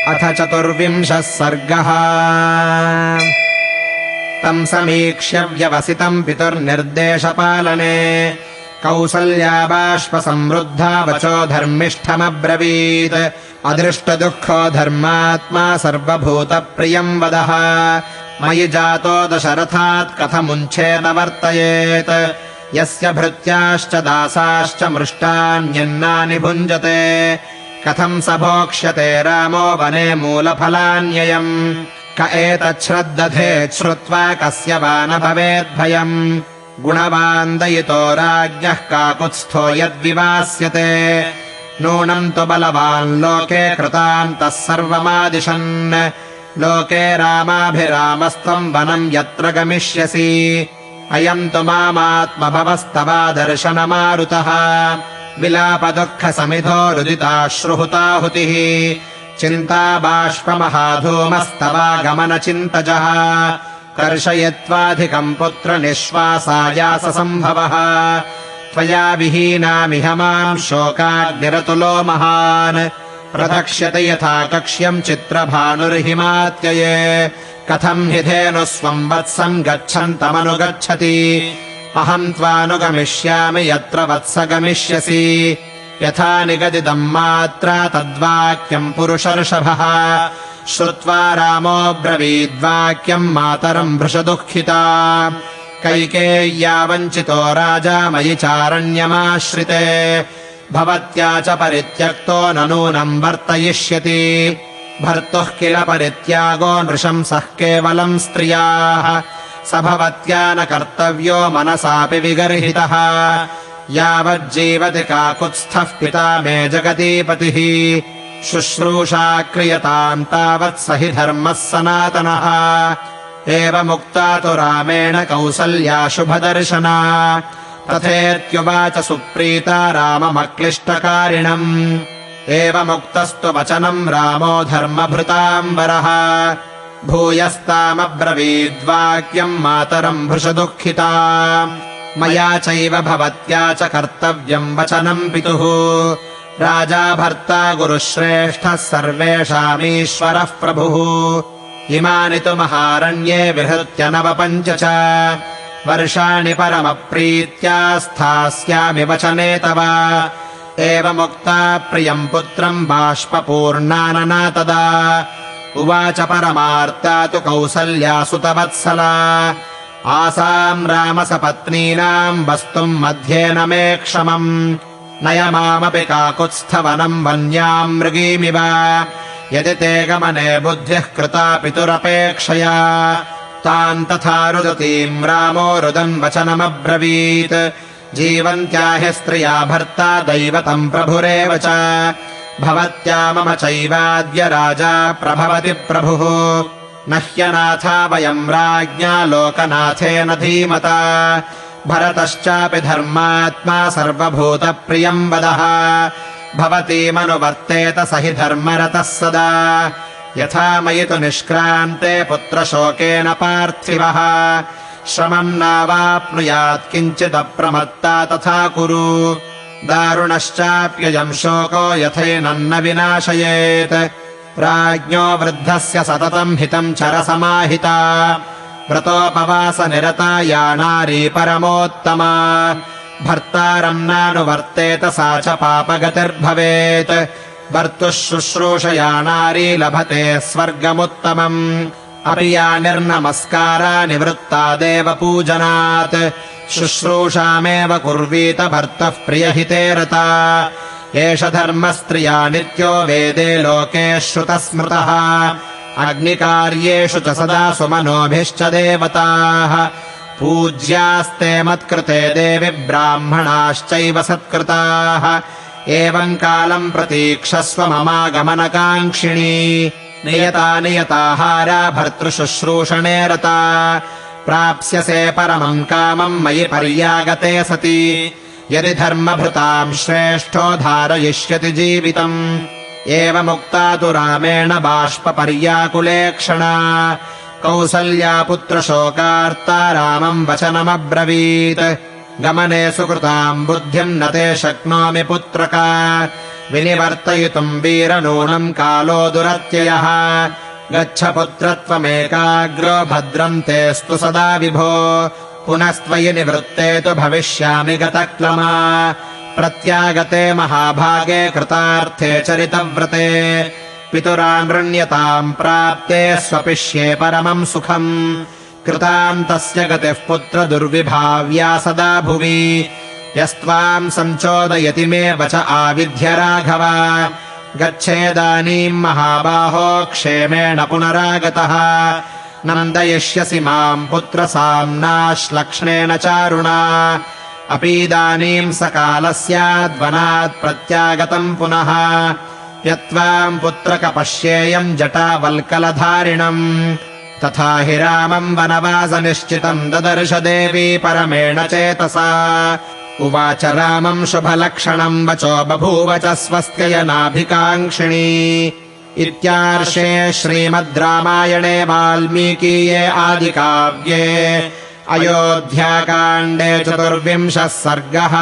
अथ 24 सर्गः। तम् समीक्ष्य व्यवसितम् पितुर्निर्देशपालने कौसल्या बाष्पसमृद्धा वचो धर्मिष्ठमब्रवीत्। अदृष्टदुःखो धर्मात्मा सर्वभूतप्रियम् वदः। मयि जातो दशरथात् कथमुञ्छेन वर्तयेत्। यस्य भृत्याश्च दासाश्च मृष्टान्यन्नानि भुञ्जते। कथम् स भोक्ष्यते रामो वने मूलफलान्ययम्। क एतच्छ्रद्दधेत् श्रुत्वा कस्य वा न भवेद्भयम्। गुणवान् दयितो राज्ञः काकुत्स्थो यद्विवास्यते। नूनम् तु बलवान् लोके कृतान्तः सर्वमादिशन्। लोके रामाभिरामस्त्वम् वनम् यत्र गमिष्यसि। अयम् तु मामात्मभवस्तवा दर्शनमारुतः। विलापदुःखसमिधो रुदिताश्रुहुताहुतिः। चिन्ता बाष्पमहाधूमस्तवागमनचिन्तजः। कर्षयित्वाधिकम् पुत्रनिःश्वासायाससम्भवः। त्वया विहीनामिह माम् शोकाग्निरतुलो महान्। प्रदक्ष्यते यथा कक्ष्यम् चित्रभानुर्हिमात्यये। कथम् हि धेनुस्वम् वत्सम् गच्छन्तमनुगच्छति। अहम् त्वानुगमिष्यामि यत्र वत्स गमिष्यसि। यथा निगदितम् मात्रा तद्वाक्यम् पुरुषर्षभः। श्रुत्वा रामो ब्रवीद्वाक्यम् मातरम् वृषदुःखिता। कैकेय्या वञ्चितो राजा मयि चारण्यमाश्रिते। भवत्या च परित्यक्तो न नूनम् वर्तयिष्यति। भर्तुः किल परित्यागो नृशंसः केवलम् स्त्रियाः। स भवत्या न कर्तव्यो मनसापि विगर्हितः। यावज्जीवति काकुत्स्थः पिता मे जगदीपतिः। शुश्रूषा क्रियताम् तावत् स हि धर्मः सनातनः। एवमुक्ता तु रामेण कौसल्या शुभदर्शना। तथेत्युवाच सुप्रीता राममक्लिष्टकारिणम्। एवमुक्तस्तु वचनम् रामो धर्मभृताम्बरः। भूयस्तामब्रवीद्वाक्यम् मातरम् वृषदुःखिता। मया चैव भवत्या च कर्तव्यम् वचनम् पितुः। राजा भर्ता गुरुश्रेष्ठः सर्वेषामीश्वरः प्रभुः। इमानि तु महारण्ये विहृत्य नवपञ्च च वर्षाणि परमप्रीत्या स्थास्यामि वचने तव। एवमुक्ता प्रियम् पुत्रम् बाष्पपूर्णानना तदा। उवाच परमार्ता तु कौसल्या सुतवत्सला। आसाम् रामसपत्नीनाम् वस्तुम् मध्ये न मे क्षमम्। नय मामपि काकुत्स्थवनम् वन्याम् मृगीमिव। यदि ते गमने बुद्धिः कृता पितुरपेक्षया। ताम् तथा रुदतीम् रामो रुदन् वचनमब्रवीत्। जीवन्त्या हि स्त्रिया भर्ता दैवतम् प्रभुरेव च। भवत्या मम चैवाद्य राजा प्रभवति प्रभुः। न ह्यनाथा वयम् राज्ञा लोकनाथेन धीमता। भरतश्चापि धर्मात्मा सर्वभूतप्रियम् वदः। भवतीमनुवर्तेत स हि धर्मरतः सदा। यथा मयि तु निष्क्रान्ते पुत्रशोकेन पार्थिवः। श्रमम् नावाप्नुयात् किञ्चिदप्रमत्ता तथा कुरु। दारुणश्चाप्ययम् शोको यथैनन्न विनाशयेत्। राज्ञो वृद्धस्य सततम् हितम् चरसमाहिता। व्रतोपवासनिरता या नारी परमोत्तमा। भर्तारम् नानुवर्तेत सा च पापगतिर्भवेत्। भर्तुः शुश्रूषया नारी लभते स्वर्गमुत्तमम्। अपि या निर्नमस्कारा निवृत्ता देवपूजनात्। शुश्रूषामेव कुर्वीत भर्तः प्रियहिते रता। एष धर्मस्त्रिया नित्यो वेदे लोके श्रुतस्मृतः। अग्निकार्येषु च सदा सुमनोभिश्च देवताः। पूज्यास्ते मत्कृते देवि ब्राह्मणाश्चैव सत्कृताः। एवम् कालम् प्रतीक्षस्व ममागमनकाङ्क्षिणी। नियता नियताहारा भर्तृशुश्रूषणे रता। प्राप्स्यसे परमम् कामम् मयि पर्यागते सति। यदि धर्मभृताम् श्रेष्ठो धारयिष्यति जीवितम्। एवमुक्ता तु रामेण बाष्पपर्याकुलेक्षणा। कौसल्या पुत्रशोकार्ता रामम् वचनमब्रवीत्। गमने सुकृताम् बुद्धिम् न ते शक्नोमि पुत्रका। विनिवर्तयितुम् वीरनूनम् कालो दुरत्ययः गच्छ पुत्रत्वमेकाग्रो भद्रम् तेऽस्तु सदा विभो पुनस्त्वयि निवृत्ते तु भविष्यामि गतक्लमा प्रत्यागते महाभागे कृतार्थे चरितव्रते पितुरानृण्यताम् प्राप्ते स्वपिष्ये परमम् सुखम् कृतान्तस्य गतिः पुत्र दुर्विभाव्या सदा भुवि यस्त्वाम् सञ्चोदयति मे वच आविध्य राघव गच्छेदानीम् महाबाहो क्षेमेण पुनरागतः नन्दयिष्यसि माम् पुत्रसाम्नाश्लक्ष्णेन चारुणा अपीदानीम् सकालस्याद्वनात् प्रत्यागतम् पुनः यत्त्वाम् पुत्रक पश्येयम् जटावल्कलधारिणम् तथा हि रामम् वनवासनिश्चितम् ददर्श देवी परमेण चेतसा उवाच रामम् शुभलक्षणम् वचो बभूव च स्वस्त्ययनाभिकाङ्क्षिणी इत्यार्षे श्रीमद् रामायणे वाल्मीकीये आदिकाव्ये अयोध्याकाण्डे 24 सर्गः।